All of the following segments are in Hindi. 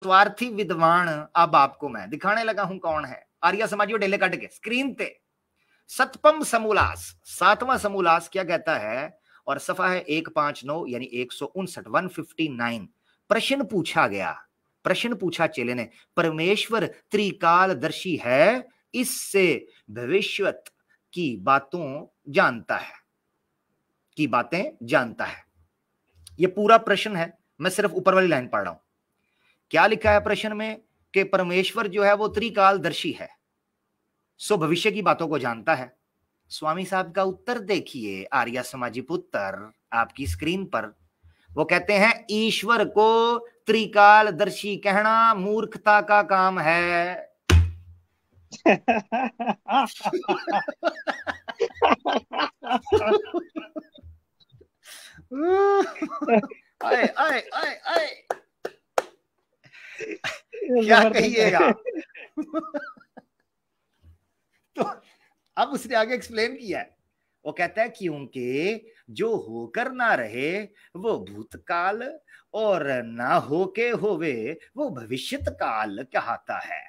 स्वार्थी विद्वान अब आपको मैं दिखाने लगा हूं कौन है। आर्य समाजियों डेले कट के स्क्रीन पे सतपम समूलास, 7वां समूलास क्या कहता है, और सफा है 159 यानी 159, 159। प्रश्न पूछा गया, प्रश्न पूछा चेले ने, परमेश्वर त्रिकालदर्शी है, इससे भविष्यत की बातों जानता है, की बातें जानता है। यह पूरा प्रश्न है, मैं सिर्फ ऊपर वाली लाइन पढ़ रहा हूं। क्या लिखा है प्रश्न में कि परमेश्वर जो है वो त्रिकालदर्शी है, सो भविष्य की बातों को जानता है। स्वामी साहब का उत्तर देखिए आर्य समाजी पुत्र आपकी स्क्रीन पर। वो कहते हैं ईश्वर को त्रिकालदर्शी कहना मूर्खता का काम है। आए आए आए आए, क्या कहिएगा। तो अब उसने आगे एक्सप्लेन किया है, वो कहता है क्योंकि जो होकर ना रहे वो भूतकाल और ना होके होवे वो भविष्यत काल कहता है।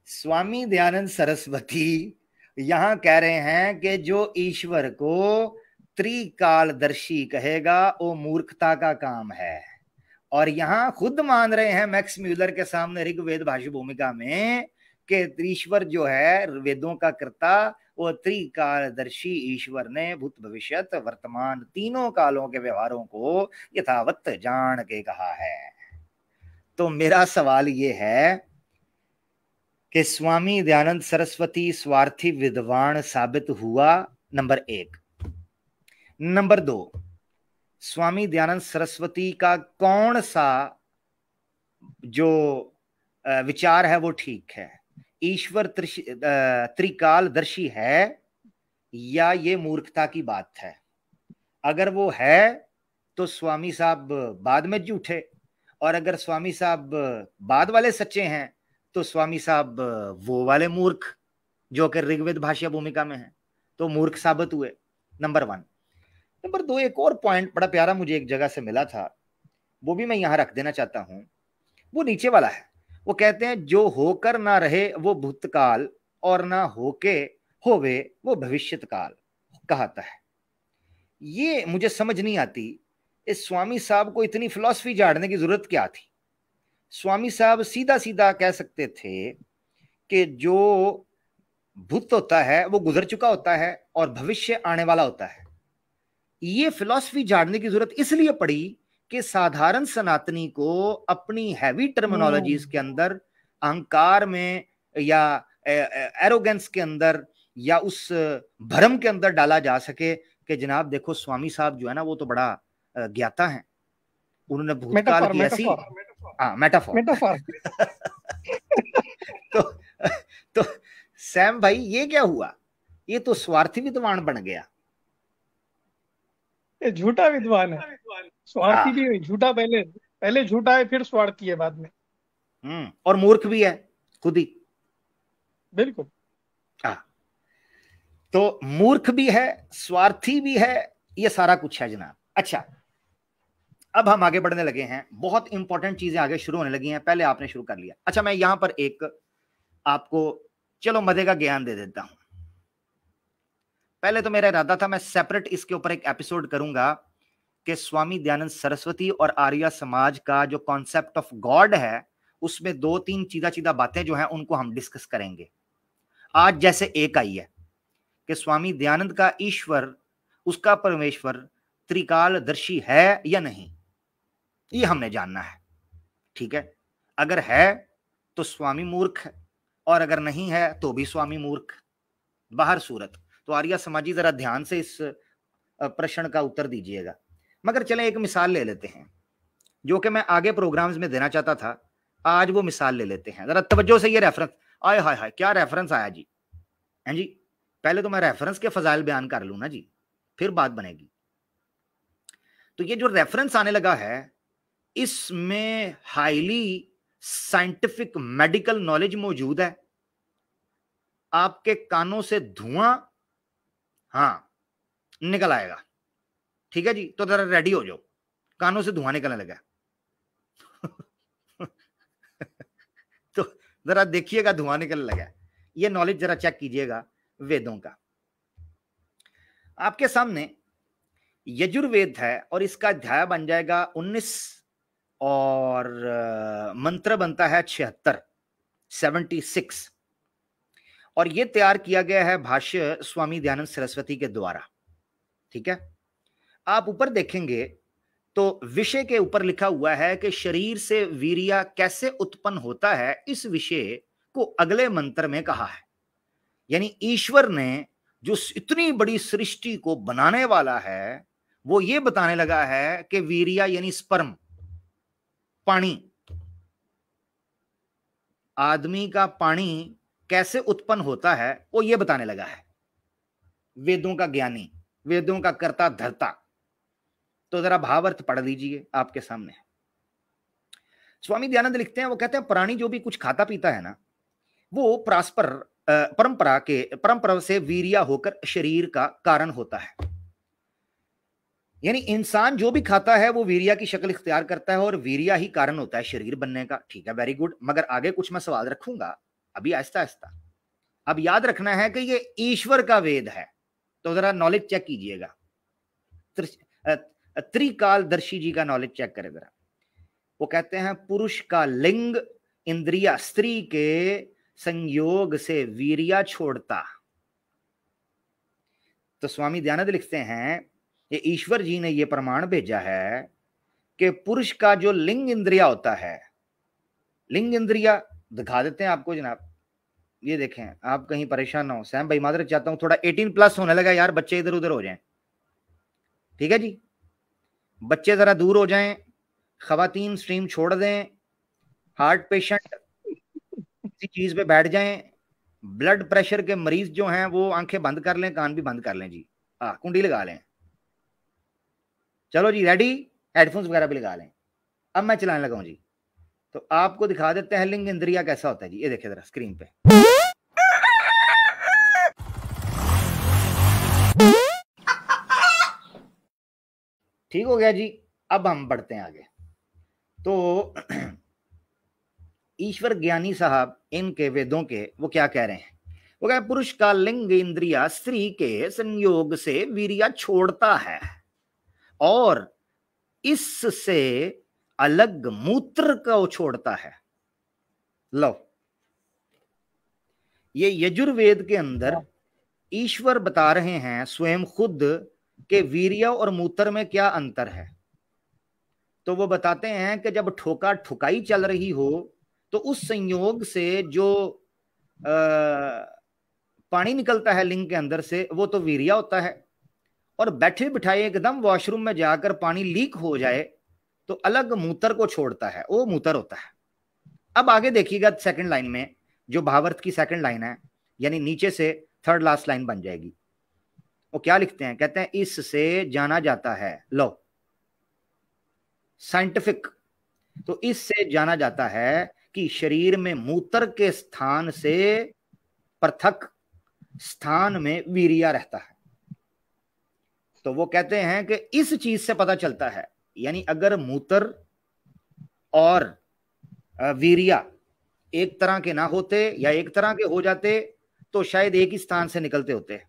स्वामी दयानंद सरस्वती यहां कह रहे हैं कि जो ईश्वर को त्रिकालदर्शी कहेगा वो मूर्खता का काम है, और यहां खुद मान रहे हैं मैक्स म्यूलर के सामने ऋग्वेद भाष्य भूमिका में कि ईश्वर जो है वेदों का कर्ता, वो त्रिकालदर्शी ईश्वर ने भूत भविष्यत वर्तमान तीनों कालों के व्यवहारों को यथावत जान के कहा है। तो मेरा सवाल ये है कि स्वामी दयानंद सरस्वती स्वार्थी विद्वान साबित हुआ, नंबर 1। नंबर 2, स्वामी दयानंद सरस्वती का कौन सा जो विचार है वो ठीक है, ईश्वर त्रिकालदर्शी है या ये मूर्खता की बात है। अगर वो है तो स्वामी साहब बाद में झूठे, और अगर स्वामी साहब बाद वाले सच्चे हैं तो स्वामी साहब वो वाले मूर्ख जो कि ऋग्वेद भाष्य भूमिका में है, तो मूर्ख साबित हुए। नंबर 1। नंबर 2, एक और पॉइंट बड़ा प्यारा मुझे एक जगह से मिला था, वो भी मैं यहां रख देना चाहता हूं। वो नीचे वाला है, वो कहते हैं जो होकर ना रहे वो भूतकाल और ना होके होवे वो भविष्यत काल कहता है। ये मुझे समझ नहीं आती, इस स्वामी साहब को इतनी फिलॉसफी झाड़ने की जरूरत क्या थी। स्वामी साहब सीधा सीधा कह सकते थे कि जो भूत होता है वो गुजर चुका होता है और भविष्य आने वाला होता है। ये फिलॉसफी झाड़ने की जरूरत इसलिए पड़ी कि साधारण सनातनी को अपनी हैवी टर्मिनोलॉजीज के अंदर, अहंकार में या एरोगेंस के अंदर या उस भ्रम के अंदर डाला जा सके कि जनाब देखो स्वामी साहब जो है ना वो तो बड़ा ज्ञाता है, उन्होंने भूतकाल की ऐसी मेटाफोर तो सैम भाई ये क्या हुआ, ये तो स्वार्थी विद्वान बन गया। ये झूठा विद्वान है, स्वार्थी भी झूठा, पहले झूठा है फिर स्वार्थी है बाद में। और मूर्ख भी है खुद ही। बिल्कुल। तो मूर्ख भी है, स्वार्थी भी है, ये सारा कुछ है जनाब। अच्छा, अब हम आगे बढ़ने लगे हैं, बहुत इंपॉर्टेंट चीजें आगे शुरू होने लगी हैं, पहले आपने शुरू कर लिया। अच्छा, मैं यहां पर एक आपको चलो मजे का ज्ञान दे देता हूं। पहले तो मेरा इरादा था मैं सेपरेट इसके ऊपर एक एपिसोड करूंगा कि स्वामी दयानंद सरस्वती और आर्य समाज का जो कॉन्सेप्ट ऑफ गॉड है उसमें 2-3 सीधा बातें जो हैं उनको हम डिस्कस करेंगे। आज जैसे एक आई है कि स्वामी दयानंद का ईश्वर, उसका परमेश्वर त्रिकालदर्शी है या नहीं, ये हमने जानना है। ठीक है, अगर है तो स्वामी मूर्ख है, और अगर नहीं है तो भी स्वामी मूर्ख, बाहर सूरत। तो आर्य समाजी जरा ध्यान से इस प्रश्न का उत्तर दीजिएगा। मगर चलें एक मिसाल ले लेते हैं जो कि मैं आगे प्रोग्राम्स में देना चाहता था, आज वो मिसाल ले लेते हैं। जरा तवज्जो से ये रेफरेंस, आय हाय हाय क्या रेफरेंस आया जी, हैं जी। पहले तो मैं रेफरेंस के फजाइल बयान कर लूं ना जी, फिर बात बनेगी। तो ये जो रेफरेंस आने लगा है इसमें हाईली साइंटिफिक मेडिकल नॉलेज मौजूद है। आपके कानों से धुआं निकल आएगा, ठीक है जी। तो जरा रेडी हो जाओ, कानों से धुआं निकलने लगा। जरा देखिएगा धुआं निकलने लगा। ये नॉलेज जरा चेक कीजिएगा वेदों का। आपके सामने यजुर्वेद है और इसका अध्याय बन जाएगा 19 और मंत्र बनता है 76 और ये तैयार किया गया है भाष्य स्वामी दयानंद सरस्वती के द्वारा। ठीक है, आप ऊपर देखेंगे तो विषय के ऊपर लिखा हुआ है कि शरीर से वीर्य कैसे उत्पन्न होता है, इस विषय को अगले मंत्र में कहा है। यानी ईश्वर ने जो इतनी बड़ी सृष्टि को बनाने वाला है वो ये बताने लगा है कि वीर्य यानी स्पर्म, पानी, आदमी का पानी कैसे उत्पन्न होता है वो ये बताने लगा है। वेदों का ज्ञानी, वेदों का कर्ता धर्ता। तो जरा भावार्थ पढ़ लीजिए आपके सामने। स्वामी दयानंद लिखते हैं, वो कहते हैं प्राणी जो भी कुछ खाता पीता है ना, वो परंपरा से वीर्य होकर शरीर का कारण होता है। यानी इंसान जो भी खाता है वो वीर्य की शक्ल इख्तियार करता है और वीर्य ही कारण होता है शरीर बनने का। ठीक है, वेरी गुड। मगर आगे कुछ मैं सवाल रखूंगा अभी आहिस्ता आहिस्ता। अब याद रखना है कि ये ईश्वर का वेद है, तो जरा नॉलेज चेक कीजिएगा। त्रिकालदर्शी जी का नॉलेज चेक करें जरा। वो कहते हैं पुरुष का लिंग इंद्रिया स्त्री के संयोग से वीर्य छोड़ता। तो स्वामी दयानंद लिखते हैं ये ईश्वर जी ने ये प्रमाण भेजा है कि पुरुष का जो लिंग इंद्रिया होता है, लिंग इंद्रिया दिखा देते हैं आपको जनाब। ये देखें, आप कहीं परेशान ना हो। सैम भाई मादर चाहता हूं थोड़ा 18+ होने लगा यार, बच्चे इधर उधर हो जाएं। ठीक है जी, बच्चे जरा दूर हो जाएं, खवातीन स्ट्रीम छोड़ दें, हार्ट पेशेंट किसी चीज पे बैठ जाएं, ब्लड प्रेशर के मरीज जो हैं वो आंखें बंद कर लें, कान भी बंद कर लें जी। कुंडी लगा लें। चलो जी रेडी, हेडफोन्स वगैरह भी लगा लें। अब मैं चलाने लगा हूं जी, तो आपको दिखा देते हैं लिंग इंद्रिया कैसा होता है जी। ये देखिए जरा स्क्रीन पे। ठीक हो गया जी। अब हम बढ़ते हैं आगे। तो ईश्वर ज्ञानी साहब इनके वेदों के वो क्या कह रहे हैं? वो कह पुरुष का लिंग इंद्रिया स्त्री के संयोग से वीर्य छोड़ता है और इससे अलग मूत्र को छोड़ता है। लो, ये यजुर्वेद के अंदर ईश्वर बता रहे हैं स्वयं खुद के वीर्य और मूत्र में क्या अंतर है। तो वो बताते हैं कि जब ठोका ठुकाई चल रही हो तो उस संयोग से जो पानी निकलता है लिंग के अंदर से वो तो वीर्य होता है, और बैठे बिठाए एकदम वॉशरूम में जाकर पानी लीक हो जाए तो अलग मूत्र को छोड़ता है, वो मूत्र होता है। अब आगे देखिएगा सेकंड लाइन में, जो भावार्थ की सेकंड लाइन है, यानी नीचे से थर्ड लास्ट लाइन बन जाएगी। वो क्या लिखते हैं? कहते हैं इससे जाना जाता है, लो साइंटिफिक, तो इससे जाना जाता है कि शरीर में मूत्र के स्थान से पृथक स्थान में वीर्य रहता है। तो वो कहते हैं कि इस चीज से पता चलता है, यानी अगर मूत्र और वीर्य एक तरह के ना होते या एक तरह के हो जाते तो शायद एक ही स्थान से निकलते होते,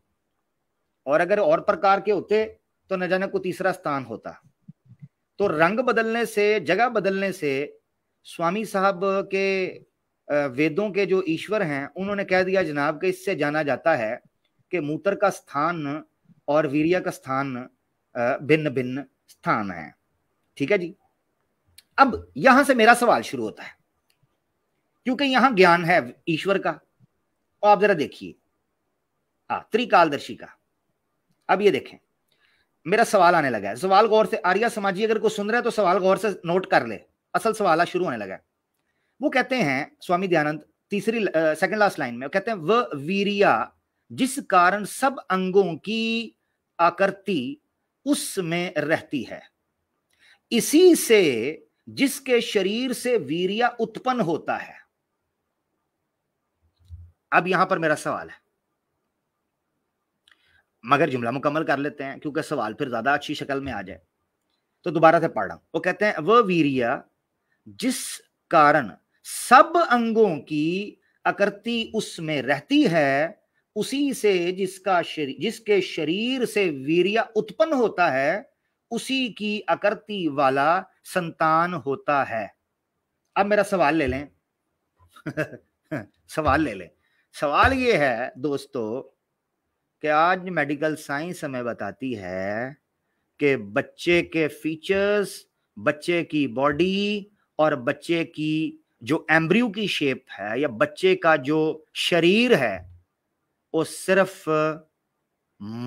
और अगर और प्रकार के होते तो न जाने कोई तीसरा स्थान होता। तो रंग बदलने से, जगह बदलने से स्वामी साहब के वेदों के जो ईश्वर हैं उन्होंने कह दिया जनाब कि इससे जाना जाता है कि मूत्र का स्थान और वीर्य का स्थान भिन्न भिन्न स्थान है। ठीक है जी। अब यहां से मेरा सवाल शुरू होता है, क्योंकि यहां ज्ञान है ईश्वर का। और आप जरा देखिए त्रिकालदर्शी का। अब ये देखें, मेरा सवाल आने लगा है। सवाल गौर से, आर्या समाजी अगर कोई सुन रहा है तो सवाल गौर से नोट कर ले, असल सवाल शुरू होने लगा है। वो कहते हैं स्वामी दयानंद तीसरी सेकंड लास्ट लाइन में, वो कहते हैं वह वीर्य जिस कारण सब अंगों की आकृति उसमें रहती है, इसी से जिसके शरीर से वीर्य उत्पन्न होता है। अब यहां पर मेरा सवाल है, मगर जुमला मुकम्मल कर लेते हैं क्योंकि सवाल फिर ज्यादा अच्छी शक्ल में आ जाए। तो दोबारा से पढ़ रहा हूं। वो कहते हैं वह वीर्य जिस कारण सब अंगों की आकृति उसमें रहती है, उसी से जिसके शरीर से वीर्य उत्पन्न होता है, उसी की आकृति वाला संतान होता है। अब मेरा सवाल ले लें सवाल ले लें। सवाल ये है दोस्तों कि आज मेडिकल साइंस हमें बताती है कि बच्चे के फीचर्स, बच्चे की बॉडी और बच्चे की जो एम्ब्रियो की शेप है या बच्चे का जो शरीर है वो सिर्फ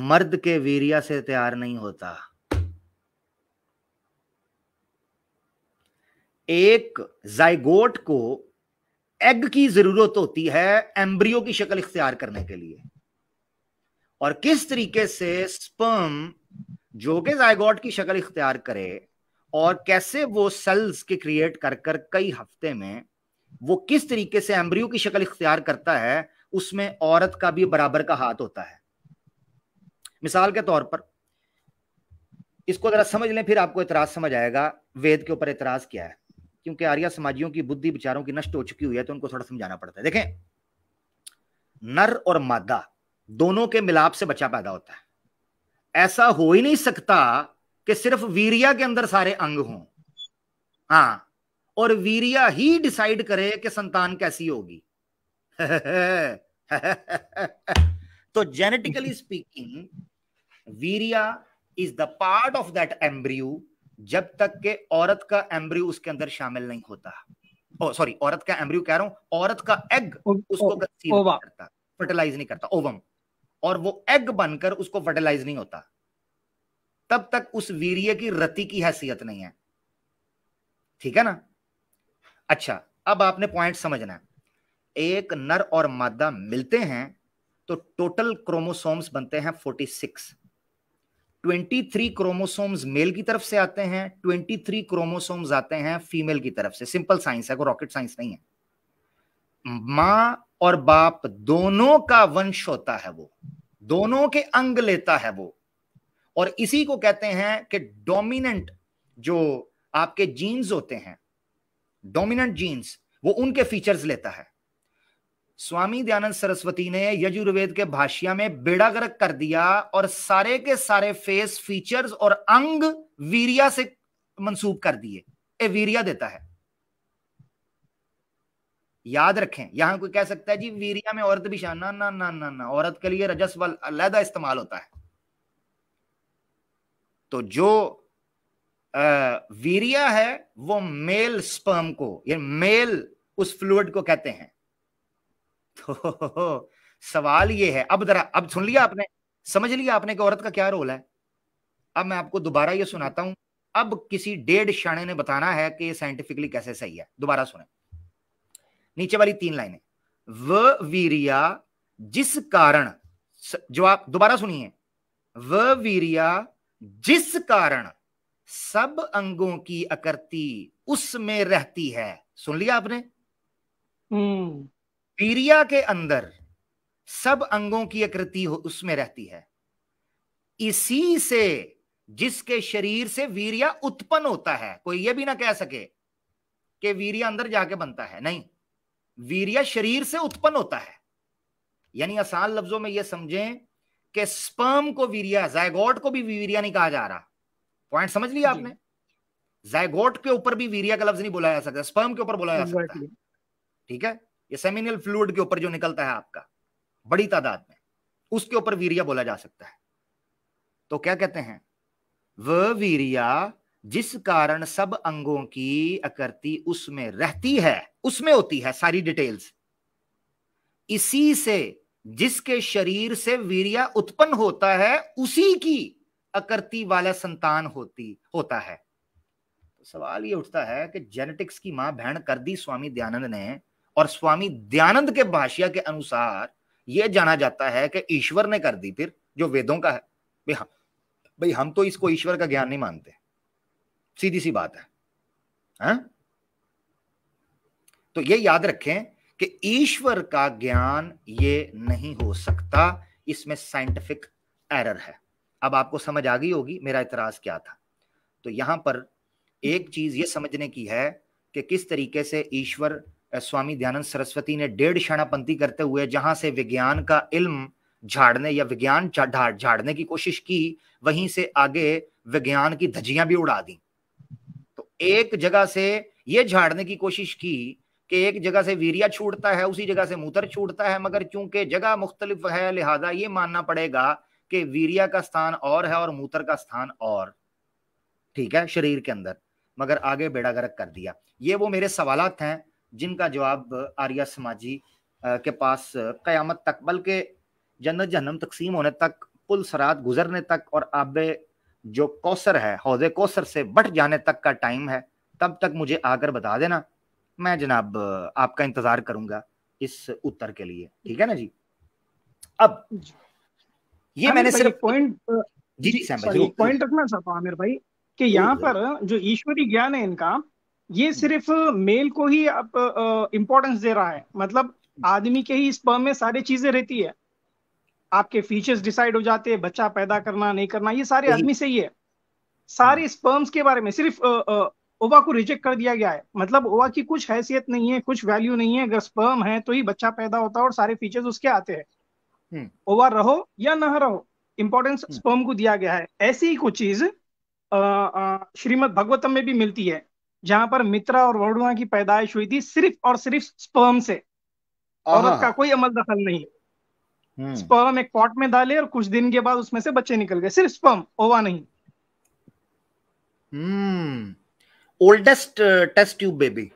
मर्द के वीर्य से तैयार नहीं होता। एक जाइगोट को एग की जरूरत होती है एम्ब्रियो की शक्ल इख्तियार करने के लिए, और किस तरीके से स्पर्म जो कि जाइगोट की शक्ल इख्तियार करे और कैसे वो सेल्स के क्रिएट कर कर कई हफ्ते में वो किस तरीके से एम्ब्रियो की शक्ल इख्तियार करता है, उसमें औरत का भी बराबर का हाथ होता है। मिसाल के तौर पर इसको जरा समझ लें, फिर आपको इतराज समझ आएगा वेद के ऊपर इतराज क्या है, क्योंकि आर्य समाजियों की बुद्धि विचारों की नष्ट हो चुकी हुई है तो उनको थोड़ा समझाना पड़ता है। देखें, नर और मादा दोनों के मिलाप से बच्चा पैदा होता है। ऐसा हो ही नहीं सकता कि सिर्फ वीर्या के अंदर सारे अंग हों, हाँ, और वीर्या ही डिसाइड करे कि संतान कैसी होगी तो जेनेटिकली स्पीकिंग वीर्या is the part of that embryo जब तक के औरत का एम्ब्रियो उसके अंदर शामिल नहीं होता। सॉरी, औरत का एम्ब्रियो कह रहा हूं, औरत का एग उसको कंसीव नहीं करता, फर्टिलाइज नहीं करता, ओवम, और वो एग बनकर उसको फर्टिलाइज नहीं होता, तब तक उस वीर्य की रति की हैसियत नहीं है। ठीक है ना? अच्छा, अब आपने पॉइंट समझना है। एक नर और मादा मिलते हैं तो टोटल क्रोमोसोम्स बनते हैं 46। 23 क्रोमोसोम्स मेल की तरफ से आते हैं, 23 क्रोमोसोम्स आते हैं फीमेल की तरफ से। सिंपल साइंस है, कोई रॉकेट साइंस नहीं है। मां और बाप दोनों का वंश होता है, वो दोनों के अंग लेता है वो, और इसी को कहते हैं कि डोमिनेंट जो आपके जीन्स होते हैं, डोमिनेंट जीन्स, वो उनके फीचर्स लेता है। स्वामी दयानंद सरस्वती ने यजुर्वेद के भाष्य में बेड़ा गर्क कर दिया और सारे के सारे फेस फीचर्स और अंग वीर्या से मंसूब कर दिए। ए वीर्या देता है। याद रखें, यहां कोई कह सकता है जी वीर्या में औरत भी शामिल, ना ना ना ना ना, औरत के लिए रजस्वल अलहदा इस्तेमाल होता है। तो जो वीर्या है वो मेल स्पर्म को, ये मेल उस फ्लूइड को कहते हैं। तो सवाल ये है, अब जरा, अब सुन लिया आपने, समझ लिया आपने कि औरत का क्या रोल है। अब मैं आपको दोबारा ये सुनाता हूं। अब किसी डेढ़ शाणे ने बताना है कि ये साइंटिफिकली कैसे सही है। दोबारा सुने, नीचे वाली 3 लाइनें। व वीर्या जिस कारण, जो आप दोबारा सुनिए, व वीर्या जिस कारण सब अंगों की आकृति उसमें रहती है। सुन लिया आपने? वीर्या के अंदर सब अंगों की आकृति उसमें रहती है, इसी से जिसके शरीर से वीर्या उत्पन्न होता है। कोई ये भी ना कह सके कि वीर्या अंदर जाके बनता है, नहीं, वीर्या शरीर से उत्पन्न होता है। यानी आसान लफ्जों में यह समझें कि स्पर्म को वीर्या, जायगोट को भी वीर्या नहीं कहा जा रहा। पॉइंट समझ लिया आपने? जायगोट के ऊपर भी वीर्या का लफ्ज नहीं बोला जा सकता, स्पर्म के ऊपर बोला जा सकता है। ठीक है? ये सेमिनल फ्लूइड के ऊपर जो निकलता है आपका बड़ी तादाद में, उसके ऊपर वीर्या बोला जा सकता है। तो क्या कहते हैं? वह वीर्या जिस कारण सब अंगों की आकृति उसमें रहती है, उसमें होती है सारी डिटेल्स, इसी से जिसके शरीर से वीर्या उत्पन्न होता है उसी की आकृति वाला संतान होता है। तो सवाल ये उठता है कि जेनेटिक्स की मां बहन कर दी स्वामी दयानंद ने, और स्वामी दयानंद के भाष्य के अनुसार यह जाना जाता है कि ईश्वर ने कर दी, फिर जो वेदों का है। भाई हम तो इसको ईश्वर का ज्ञान नहीं मानते, सीधी सी बात है, हाँ? तो ये याद रखें कि ईश्वर का ज्ञान ये नहीं हो सकता, इसमें साइंटिफिक एरर है। अब आपको समझ आ गई होगी मेरा इतराज क्या था। तो यहां पर एक चीज ये समझने की है कि किस तरीके से ईश्वर स्वामी दयानंद सरस्वती ने 1.5 शरणापंथी करते हुए जहां से विज्ञान का इल्म झाड़ने या विज्ञान झाड़ने की कोशिश की, वहीं से आगे विज्ञान की धज्जियां भी उड़ा दी। तो एक जगह से ये झाड़ने की कोशिश की कि एक जगह से वीर्या छूटता है, उसी जगह से मूत्र छूटता है, मगर चूंकि जगह मुख्तलिफ है लिहाजा ये मानना पड़ेगा कि वीर्या का स्थान और है और मूत्र का स्थान और, ठीक है, शरीर के अंदर। मगर आगे बेड़ा गर्क कर दिया। ये वो मेरे सवालात हैं जिनका जवाब आर्या समाजी के पास कयामत तक, बल्कि जन्नत जहन्नम तकसीम होने तक, पुल सरात गुजरने तक और आबे जो कौसर है, हौजे कौसर से बट जाने तक का टाइम है। तब तक मुझे आकर बता देना, मैं जनाब आपका इंतजार करूंगा इस उत्तर के लिए, ठीक है ना जी। अब ये मैंने सिर्फ पॉइंट पॉइंट रखना चाहता हूँ आमिर भाई कि यहाँ पर जो ईश्वरी ज्ञान है इनका, ये सिर्फ मेल को ही इम्पोर्टेंस दे रहा है। मतलब आदमी के ही स्पर्म में सारी चीजें रहती है, आपके फीचर्स डिसाइड हो जाते हैं, बच्चा पैदा करना नहीं करना ये सारे आदमी से ही है। सारे स्पर्म्स के बारे में सिर्फ ओवा को रिजेक्ट कर दिया गया है। मतलब ओवा की कुछ हैसियत नहीं है, कुछ वैल्यू नहीं है, अगर स्पर्म है तो ही बच्चा पैदा होता है और सारे फीचर्स उसके आते हैं। ओवा रहो या ना रहो, इंपॉर्टेंस स्पर्म को दिया गया है। ऐसी ही कुछ चीज श्रीमद् भागवतम में भी मिलती है, जहां पर मित्रा और वरुणा की पैदाइश हुई थी सिर्फ और सिर्फ स्पर्म से, औरत का कोई अमल दखल नहीं। स्पर्म एक पॉट में डाले और कुछ दिन के बाद उसमें से बच्चे निकल गए, सिर्फ स्पर्म, ओवा नहीं। ओल्डेस्ट टेस्ट ट्यूब बेबी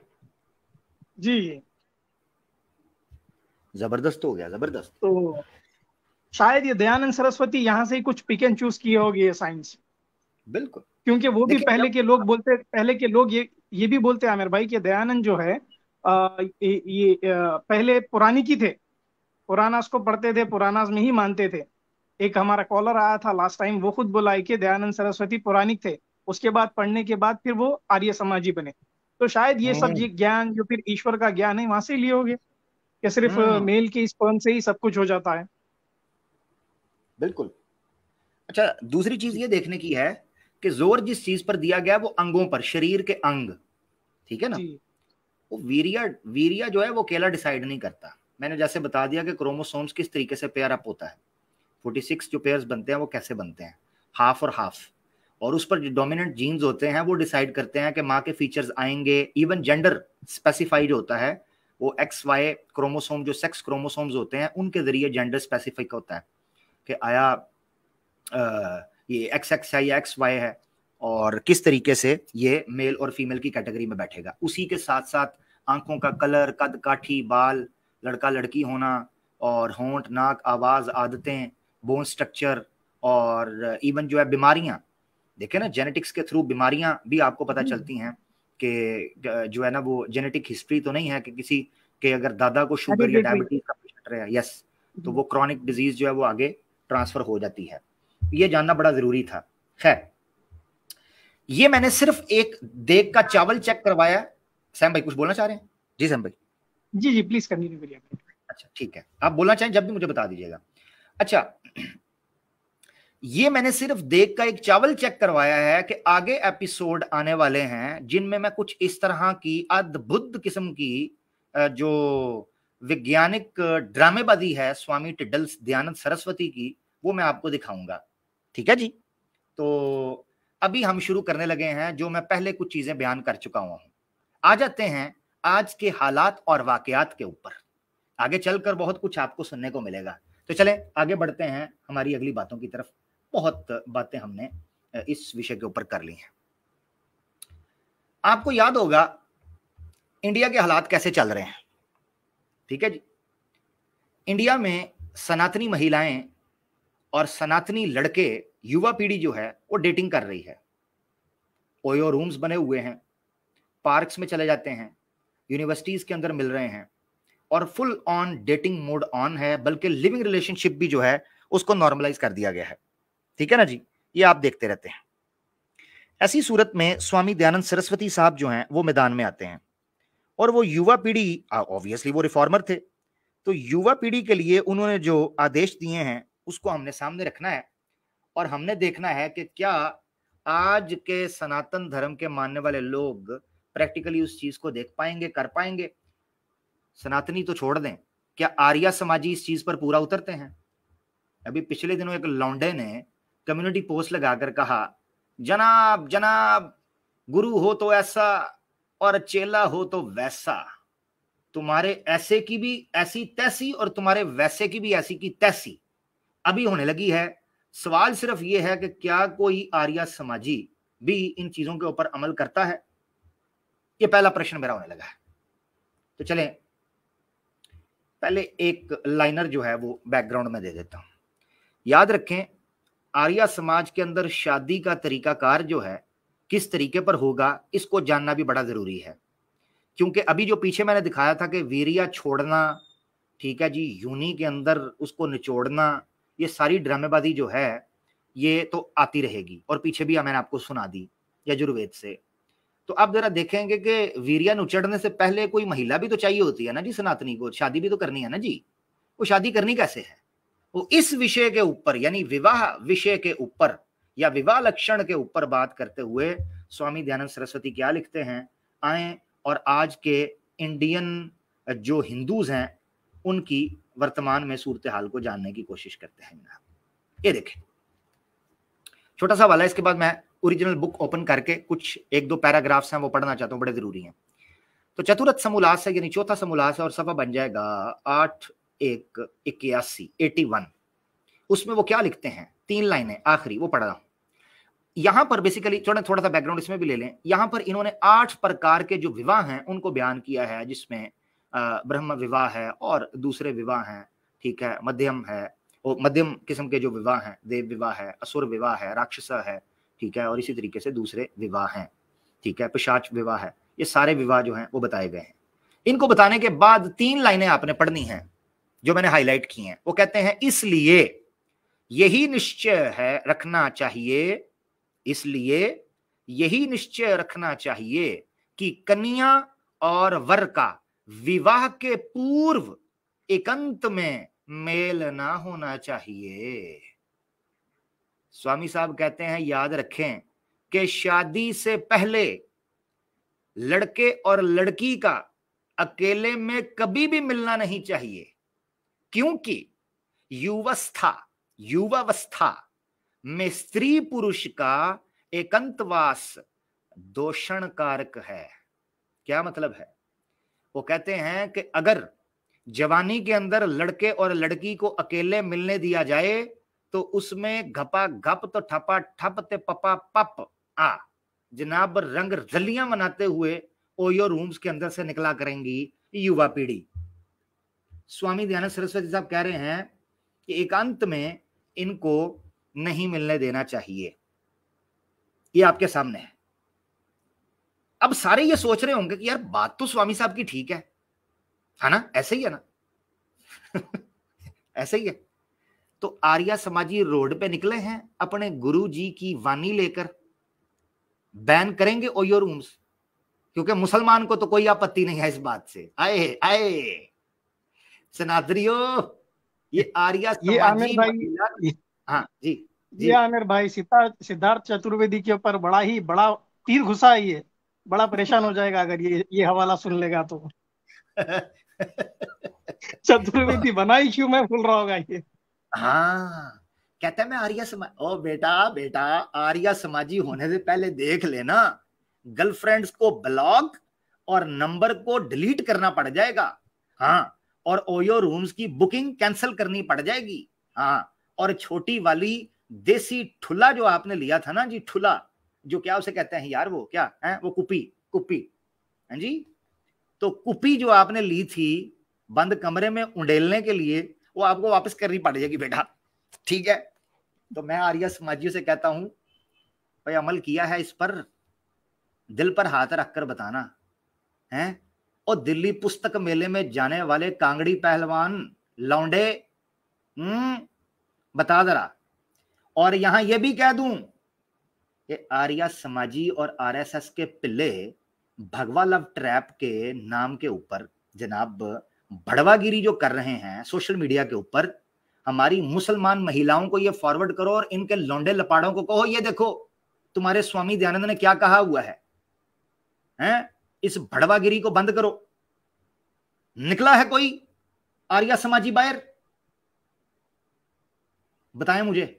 जी, जबरदस्त हो गया, जबरदस्त। तो शायद ये दयानंद सरस्वती यहाँ से ही कुछ पिक एंड चूज किए होगी ये साइंस, बिल्कुल। क्योंकि वो भी पहले के लोग ये भी बोलते हैं आमिर भाई कि दयानंद जो है पहले पुरानी की थे, पुरानास को पढ़ते थे, पुरानास में ही मानते थे। एक हमारा कॉलर आया था लास्ट टाइम, वो खुद बोला है कि दयानंद सरस्वती पौराणिक थे, उसके बाद पढ़ने के बाद फिर वो आर्य समाजी बने। तो शायद ये सब ज्ञान जो फिर ईश्वर का ज्ञान है वहां से लिए होंगे कि सिर्फ मेल के स्पर्म से ही सब कुछ हो जाता है। बिल्कुल। अच्छा, दूसरी चीज ये देखने की है कि जोर जिस चीज पर दिया गया वो अंगों पर, शरीर के अंग, ठीक है ना। वो वीर्या जो है वो अकेला डिसाइड नहीं करता। मैंने जैसे बता दिया कि क्रोमोसोम्स किस तरीके से पेयर अप होता है, 46 जो पेयर्स बनते हैं वो कैसे बनते हैं, हाफ और हाफ, और उस पर जो डोमिनेंट जीन्स होते हैं वो डिसाइड करते हैं कि माँ के फीचर्स आएंगे। इवन जेंडर स्पेसिफाइड होता है, वो XY क्रोमोसोम जो सेक्स क्रोमोसोम्स होते हैं उनके जरिए जेंडर स्पेसिफिक होता है कि आया ये XX है या XY है और किस तरीके से ये मेल और फीमेल की कैटेगरी में बैठेगा। उसी के साथ साथ आंखों का कलर, कद काठी, बाल, लड़का लड़की होना, और होंठ, नाक, आवाज, आदतें, बोन स्ट्रक्चर, और इवन जो है बीमारियां, देखे ना जेनेटिक्स के थ्रू बीमारियां भी आपको पता चलती हैं कि जो है ना वो जेनेटिक हिस्ट्री तो नहीं है कि किसी के अगर दादा को शुगर या डायबिटीज का पेशेंट रहा, यस, तो वो क्रॉनिक डिजीज जो है वो आगे ट्रांसफर हो जाती है। ये जानना बड़ा जरूरी था। खैर, ये मैंने सिर्फ एक देग का चावल चेक करवाया। सैम भाई कुछ बोलना चाह रहे हैं? जी सैम भाई। जी प्लीज कंटिन्यू करिए। अच्छा ठीक है, आप बोलना चाहें जब भी मुझे बता दीजिएगा। अच्छा, ये मैंने सिर्फ देख का एक चावल चेक करवाया है कि आगे एपिसोड आने वाले हैं जिनमें मैं कुछ इस तरह की अद्भुत किस्म की जो वैज्ञानिक ड्रामेबाजी है स्वामी टिड्डल दयानंद सरस्वती की, वो मैं आपको दिखाऊंगा। ठीक है जी। तो अभी हम शुरू करने लगे हैं, जो मैं पहले कुछ चीजें बयान कर चुका हूं। आ जाते हैं आज के हालात और वाकयात के ऊपर। आगे चलकर बहुत कुछ आपको सुनने को मिलेगा। तो चलें आगे बढ़ते हैं हमारी अगली बातों की तरफ। बहुत बातें हमने इस विषय के ऊपर कर ली हैं। आपको याद होगा इंडिया के हालात कैसे चल रहे हैं, ठीक है जी। इंडिया में सनातनी महिलाएं और सनातनी लड़के, युवा पीढ़ी जो है वो डेटिंग कर रही है। ओयो रूम्स बने हुए हैं, पार्क्स में चले जाते हैं, यूनिवर्सिटीज के अंदर मिल रहे हैं और full on dating mode on है, बल्कि लिविंग रिलेशनशिप भी जो है उसको नॉर्मलाइज कर दिया गया है। ठीक है ना जी, ये आप देखते रहते हैं। ऐसी सूरत में स्वामी दयानंद सरस्वती साहब जो हैं वो मैदान में आते हैं और वो युवा पीढ़ी, ऑब्वियसली वो रिफॉर्मर थे, तो युवा पीढ़ी के लिए उन्होंने जो आदेश दिए हैं उसको हमने सामने रखना है और हमने देखना है कि क्या आज के सनातन धर्म के मानने वाले लोग प्रैक्टिकली उस चीज को देख पाएंगे, कर पाएंगे। सनातनी तो छोड़ दें, क्या आर्या समाजी इस चीज पर पूरा उतरते हैं? अभी पिछले दिनों एक लौंडे ने कम्युनिटी पोस्ट लगाकर कहा, जनाब जनाब गुरु हो तो ऐसा और चेला हो तो वैसा, तुम्हारे ऐसे की भी ऐसी तैसी और तुम्हारे वैसे की भी ऐसी की तैसी अभी होने लगी है। सवाल सिर्फ ये है कि क्या कोई आर्या समाजी भी इन चीजों के ऊपर अमल करता है? ये पहला प्रश्न मेरा होने लगा है। तो चलें पहले एक लाइनर जो है वो बैकग्राउंड में दे देता हूं। याद रखें, आर्या समाज के अंदर शादी का तरीकाकार जो है किस तरीके पर होगा, इसको जानना भी बड़ा जरूरी है। क्योंकि अभी जो पीछे मैंने दिखाया था कि वीरिया छोड़ना, ठीक है जी, यूनी के अंदर उसको निचोड़ना, ये सारी ड्रामेबाजी जो है ये तो आती रहेगी, और पीछे भी मैंने आपको सुना दी यजुर्वेद से। तो आप जरा देखेंगे कि वीरिया उचड़ने से पहले कोई महिला भी तो चाहिए होती है ना जी, सनातनी को शादी भी तो करनी है ना जी। वो शादी करनी कैसे है? वो इस विषय के ऊपर, यानी विवाह विषय के ऊपर या विवाह लक्षण के ऊपर बात करते हुए स्वामी दयानंद सरस्वती क्या लिखते हैं, आए और आज के इंडियन जो हिंदूज हैं उनकी वर्तमान में सूरत हाल को जानने की कोशिश करते हैं। ये देखें, छोटा सा वाला, इसके बाद मैं ओरिजिनल बुक ओपन करके कुछ एक दो पैराग्राफ्स हैं वो पढ़ना चाहता हूं, बड़े जरूरी हैं। तो चतुर्थ समोल्लास है, यानी चौथा समोल्लास है, और सफा बन जाएगा 881 उसमें वो क्या लिखते हैं, 3 लाइनें आखिरी वो पढ़ रहा हूं। यहां पर बेसिकली थोड़ा सा बैकग्राउंड इसमें भी ले लें। यहां पर इन्होंने 8 प्रकार के जो विवाह हैं उनको बयान किया है, जिसमें ब्रह्म विवाह है और दूसरे विवाह हैं, ठीक है, मध्यम है, वो मध्यम किस्म के जो विवाह हैं, देव विवाह है, असुर विवाह है, राक्षस है, ठीक है, और इसी तरीके से दूसरे विवाह हैं, ठीक है, पिशाच विवाह है। ये सारे विवाह जो हैं वो बताए गए हैं। इनको बताने के बाद 3 लाइनें आपने पढ़नी हैं जो मैंने हाईलाइट की हैं। वो कहते हैं, इसलिए यही निश्चय है रखना चाहिए, इसलिए यही निश्चय रखना चाहिए कि कन्या और वर का विवाह के पूर्व एकांत में मेल ना होना चाहिए। स्वामी साहब कहते हैं, याद रखें कि शादी से पहले लड़के और लड़की का अकेले में कभी भी मिलना नहीं चाहिए, क्योंकि युवावस्था में स्त्री पुरुष का एकांतवास दोषण कारक है। क्या मतलब है? वो कहते हैं कि अगर जवानी के अंदर लड़के और लड़की को अकेले मिलने दिया जाए तो उसमें घपा घप तो ठपा ठप ते पपा पप आ जनाब रंग रलियां मनाते हुए ओयो रूम्स के अंदर से निकला करेंगी युवा पीढ़ी। स्वामी दयानंद सरस्वती साहब कह रहे हैं कि एकांत में इनको नहीं मिलने देना चाहिए। ये आपके सामने है। अब सारे ये सोच रहे होंगे कि यार बात तो स्वामी साहब की ठीक है ना, ऐसे ही है ना ऐसे ही है। तो आर्या समाजी रोड पे निकले हैं अपने गुरु जी की वाणी लेकर, बैन करेंगे ओयो रूम्स, क्योंकि मुसलमान को तो कोई आपत्ति नहीं है इस बात से। आए आए सनातनियो, ये आर्या समाजी भाई, हाँ जी जी आमिर भाई, सिद्धार्थ चतुर्वेदी के ऊपर बड़ा तीर घुसा है। ये बड़ा परेशान हो जाएगा अगर ये हवाला सुन लेगा तो चतुर्वेदी बना ही क्यों मैं भूल रहा होगा ये। हाँ, कहता है मैं आर्या समाज। ओ बेटा आर्या समाजी होने से पहले देख लेना, गर्लफ्रेंड्स को ब्लॉक और नंबर को डिलीट करना पड़ जाएगा। हाँ, और ओयो रूम्स की बुकिंग कैंसिल करनी पड़ जाएगी। हाँ, और छोटी वाली देसी ठुला जो आपने लिया था ना जी, ठुला जो क्या उसे कहते हैं यार, वो क्या है, वो कुपी है जी। तो कुपी जो आपने ली थी बंद कमरे में उंडेलने के लिए, वो आपको वापस करनी पड़ जाएगी बेटा, ठीक है। तो मैं आर्या समाजियों से कहता हूं, भाई अमल किया है इस पर, दिल पर हाथ रखकर बताना है। और दिल्ली पुस्तक मेले में जाने वाले कांगड़ी पहलवान लौंडे, बता जरा। और यहां यह भी कह दूं कि आर्या समाजी और आरएसएस के पिल्ले भगवा लव ट्रैप के नाम के ऊपर जनाब भड़वागिरी जो कर रहे हैं सोशल मीडिया के ऊपर, हमारी मुसलमान महिलाओं को ये फॉरवर्ड करो और इनके लौंडे लपाड़ों को कहो, ये देखो तुम्हारे स्वामी दयानंद ने क्या कहा हुआ है, इस भड़वागिरी को बंद करो। निकला है कोई आर्या समाजी बाहर? बताएं मुझे,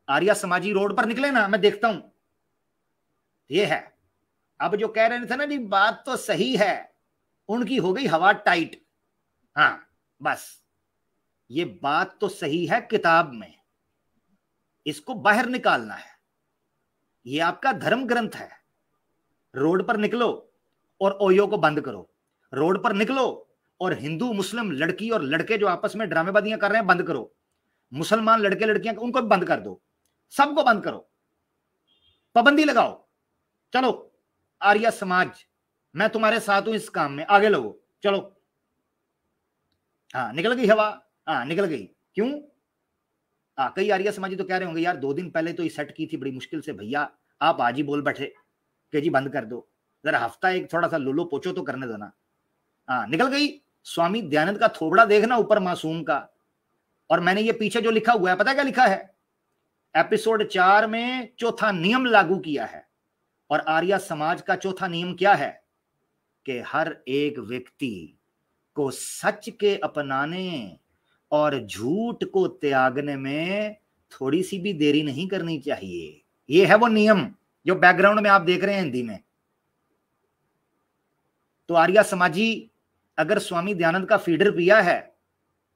आर्या समाजी रोड पर निकले ना, मैं देखता हूं। ये है। अब जो कह रहे थे ना जी बात तो सही है, उनकी हो गई हवा टाइट। हाँ बस, ये बात तो सही है किताब में, इसको बाहर निकालना है। ये आपका धर्म ग्रंथ है। रोड पर निकलो और ओयो को बंद करो। रोड पर निकलो और हिंदू मुस्लिम लड़की और लड़के जो आपस में ड्रामेबाजियां कर रहे हैं बंद करो। मुसलमान लड़के लड़कियां उनको भी बंद कर दो, सबको बंद करो, पाबंदी लगाओ। चलो आर्य समाज, मैं तुम्हारे साथ हूं इस काम में, आगे लगो, चलो। हाँ निकल गई हवा, हाँ निकल गई। क्यों? कई आर्य समाजी तो कह रहे होंगे यार 2 दिन पहले तो ये सेट की थी बड़ी मुश्किल से, भैया आप आज ही बोल बैठे कि जी बंद कर दो, जरा हफ्ता एक थोड़ा सा लुलो पोचो तो करने देना। हाँ निकल गई। स्वामी दयानंद का थोबड़ा देखना ऊपर मासूम का। और मैंने ये पीछे जो लिखा हुआ है, पता क्या लिखा है? एपिसोड 4 में चौथा नियम लागू किया है। और आर्य समाज का चौथा नियम क्या है? कि हर एक व्यक्ति को सच के अपनाने और झूठ को त्यागने में थोड़ी सी भी देरी नहीं करनी चाहिए। ये है वो नियम जो बैकग्राउंड में आप देख रहे हैं हिंदी में। तो आर्य समाजी अगर स्वामी दयानंद का फीडर पिया है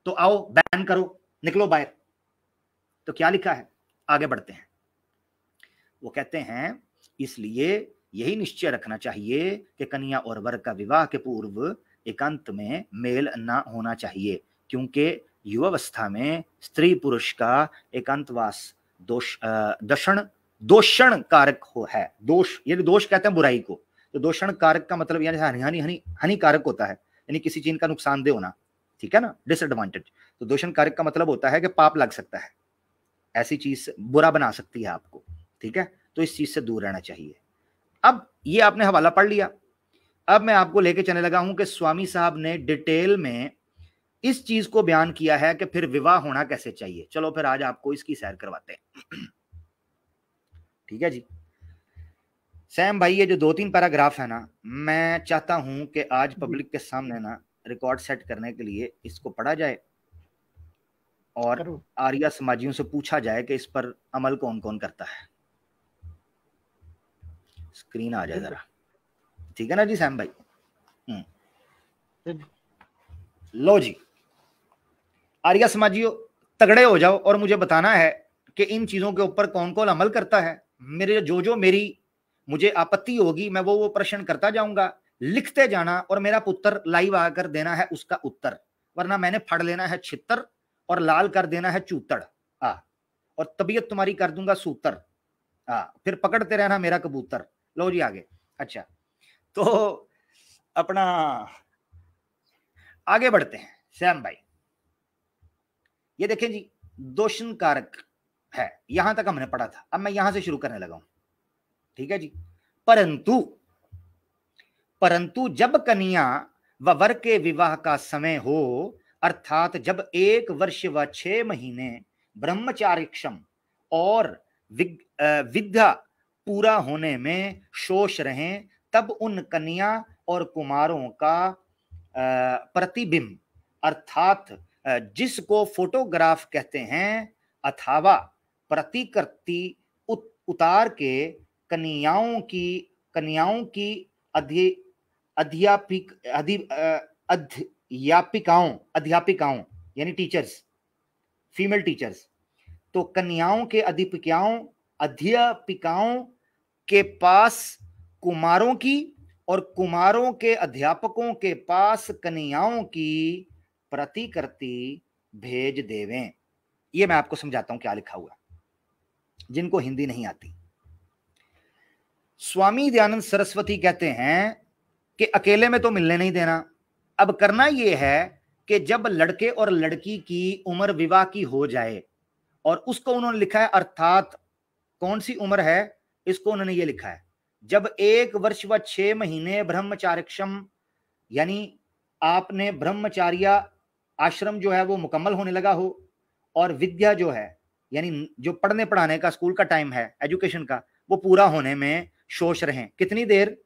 तो आओ बैन करो, निकलो बाहर। तो क्या लिखा है, आगे बढ़ते हैं। वो कहते हैं इसलिए यही निश्चय रखना चाहिए कि कन्या और वर का विवाह के पूर्व एकांत में मेल ना होना चाहिए, क्योंकि युवावस्था में स्त्री पुरुष का एकांतवास दोषण कारक हो है। दोष, यानी दोष कहते हैं बुराई को, तो दोषण कारक का मतलब यानी हानिकारक होता है, यानी किसी चीज का नुकसानदेह होना, ठीक है ना, डिसएडवांटेज। तो दोषण कारक का मतलब होता है कि पाप लग सकता है, ऐसी चीज बुरा बना सकती है आपको, ठीक है। तो इस चीज से दूर रहना चाहिए। अब ये आपने हवाला पढ़ लिया, अब मैं आपको लेके चलने लगा हूं कि स्वामी साहब ने डिटेल में इस चीज को बयान किया है कि फिर विवाह होना कैसे चाहिए। चलो फिर आज आपको इसकी सैर करवाते हैं। ठीक है जी सैम भाई, ये जो 2-3 पैराग्राफ है ना, मैं चाहता हूं कि आज पब्लिक के सामने ना रिकॉर्ड सेट करने के लिए इसको पढ़ा जाए और आर्य समाजियों से पूछा जाए कि इस पर अमल कौन कौन करता है। स्क्रीन आ जाए जरा, ठीक है ना जी सैम भाई? लो जी आर्य समाजियों, तगड़े हो जाओ और मुझे बताना है कि इन चीजों के ऊपर कौन कौन अमल करता है। मेरे जो मेरी मुझे आपत्ति होगी मैं वो प्रश्न करता जाऊंगा, लिखते जाना, और मेरा पुत्र लाइव आकर देना है उसका उत्तर, वरना मैंने फड़ लेना है छितर और लाल कर देना है चूतड़, और तबीयत तुम्हारी कर दूंगा सूतर, फिर पकड़ते रहना मेरा कबूतर। लो जी आगे। अच्छा तो अपना आगे बढ़ते हैं सैम भाई। ये देखें जी, दोषण कारक है, यहां तक हमने पढ़ा था, अब मैं यहां से शुरू करने लगा हूं, ठीक है जी। परंतु जब कन्या व वर के विवाह का समय हो, अर्थात जब 1 वर्ष व 6 महीने ब्रह्मचारिक्षम और विद्या पूरा होने में शोष रहें, तब उन कन्या और कुमारों का प्रतिबिंब अर्थात जिसको फोटोग्राफ कहते हैं अथवा प्रतिकृति उतार के कन्याओं की अध्यापिकाओं यानी टीचर्स, फीमेल टीचर्स, तो कन्याओं के अध्यापिकाओं के पास कुमारों की और कुमारों के अध्यापकों के पास कन्याओं की प्रतिकृति भेज देवें। ये मैं आपको समझाता हूं क्या लिखा हुआ, जिनको हिंदी नहीं आती। स्वामी दयानंद सरस्वती कहते हैं कि अकेले में तो मिलने नहीं देना, अब करना यह है कि जब लड़के और लड़की की उम्र विवाह की हो जाए, और उसको उन्होंने लिखा है अर्थात कौन सी उम्र है, इसको उन्होंने ये लिखा है जब 1 वर्ष व 6 महीने ब्रह्मचारिक्षम, यानी आपने ब्रह्मचार्य आश्रम जो है वो मुकम्मल होने लगा हो, और विद्या जो है यानी जो पढ़ने पढ़ाने का स्कूल का टाइम है एजुकेशन का, वो पूरा होने में शोष रहें। कितनी देर?